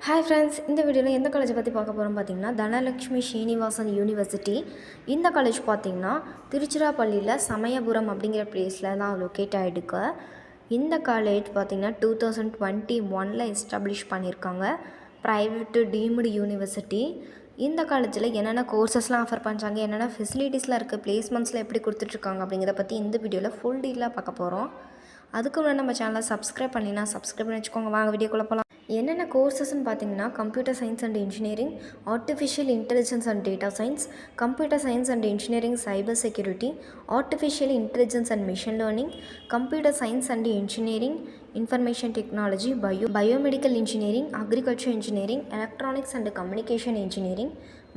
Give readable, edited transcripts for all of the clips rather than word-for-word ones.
Hi friends, இந்த வீடியோவில் எந்த காலேஜை பற்றி பார்க்க போகிறோம் பார்த்தீங்கன்னா, தனலக்ஷ்மி ஸ்ரீனிவாசன் யூனிவர்சிட்டி. இந்த காலேஜ் பார்த்திங்கன்னா திருச்சிராப்பள்ளியில் சமயபுரம் அப்படிங்கிற பிளேஸில் தான் லொக்கேட் ஆகிருக்கு. இந்த காலேஜ் பார்த்திங்கன்னா 2021 எஸ்டாப்ளிஷ் பண்ணியிருக்காங்க. Private deemed university. இந்த காலேஜில் என்னென்ன கோர்சஸ்லாம் ஆஃபர் பண்ணுறாங்க, என்னென்ன ஃபெசிலிட்டிஸ்லாம் இருக்குது, பிளேஸ்மெண்ட்ஸில் எப்படி கொடுத்துட்ருக்காங்க அப்படிங்கிறத பற்றி இந்த வீடியோவில் ஃபுல் டீலாக பார்க்க போகிறோம். அதுக்கு முன்னாடி நம்ம சேனலை சப்ஸ்கிரைப் பண்ணினா சப்ஸ்கிரைப் பண்ணி வச்சுக்கோங்க. வாங்க வீடியோக்குள்ளே போகலாம். என்னென்ன கோர்சஸ்ன்னு பார்த்தீங்கன்னா, computer science and engineering, artificial intelligence and data science, computer science and engineering cyber security, artificial intelligence and machine learning, computer science and engineering, information technology, biomedical engineering, agriculture engineering, electronics and communication engineering,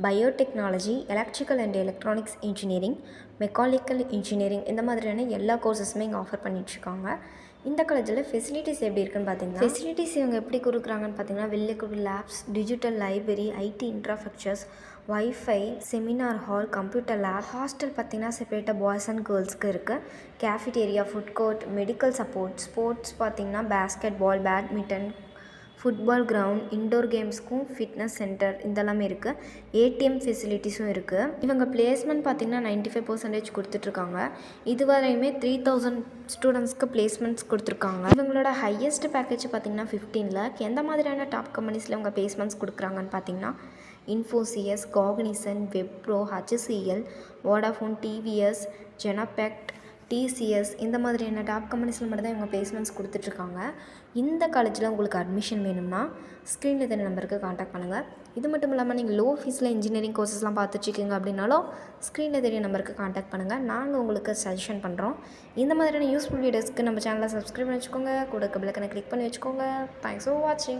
biotechnology, electrical and electronics engineering, mechanical engineering, இந்த மாதிரியான எல்லா கோர்சஸுமே இங்கே offer பண்ணிகிட்ருக்காங்க. இந்த காலேஜில் facilities எப்படி இருக்குன்னு பார்த்தீங்கன்னா, ஃபெசிலிட்டிஸ் இவங்க எப்படி கொடுக்குறாங்கன்னு பார்த்தீங்கன்னா, well labs, digital library, IT infrastructures, wifi, seminar hall, computer lab, hostel பார்த்திங்கன்னா செப்பரேட்டாக பாய்ஸ் அண்ட் கேர்ள்ஸ்க்கு இருக்குது, cafeteria, food court, medical support, sports பார்த்திங்கன்னா basketball, badminton, football ground, indoor கேம்ஸ்க்கும் ஃபிட்னஸ் சென்டர் இதெல்லாமே இருக்குது. ஏடிஎம் ஃபெசிலிட்டிஸும் இருக்குது. இவங்க பிளேஸ்மெண்ட் பார்த்திங்கன்னா 95% கொடுத்துட்ருக்காங்க. இதுவரையுமே 3000 ஸ்டூடெண்ட்ஸ்க்கு பிளேஸ்மெண்ட்ஸ் கொடுத்துருக்காங்க. இவங்களோட ஹையஸ்ட் பேக்கேஜ் பார்த்திங்கன்னா 15 lakh. எந்த மாதிரியான டாப் கம்பெனிஸில் இவங்க பிளேஸ்மெண்ட்ஸ் கொடுக்குறாங்கன்னு பார்த்திங்கன்னா, Infosys, Cognizant, Wipro, HCL, Vodafone, TVS, Genpact, TCS இந்த மாதிரியான டாப் கம்பெனிஸில் மட்டும் தான் இவங்க பிளேஸ்மெண்ட்ஸ் கொடுத்துட்ருக்காங்க. இந்த காலேஜில் உங்களுக்கு அட்மிஷன் வேணும்னா ஸ்க்ரீனில் தெரிய நம்பருக்கு காண்டாக்ட் பண்ணுங்கள். இது மட்டும் இல்லாமல் நீங்கள் லோ ஃபீஸில் இன்ஜினியரிங் கோர்சஸ்லாம் பார்த்துட்ருக்கீங்க அப்படின்னாலும் ஸ்க்ரீனில் தெரிய நம்பருக்கு காண்டாக்ட் பண்ணுங்கள். நாங்கள் உங்களுக்கு சஜஷன் பண்ணுறோம். இந்த மாதிரியான யூஸ்ஃபுல் வீடியோஸ்க்கு நம்ம சேனலை சப்ஸ்கிரைப் பண்ணி வச்சுக்கோங்க. கூட பெல் ஐகானை கிளிக் பண்ணி வச்சுக்கோங்க. தேங்க்ஸ் ஃபார் வாட்சிங்.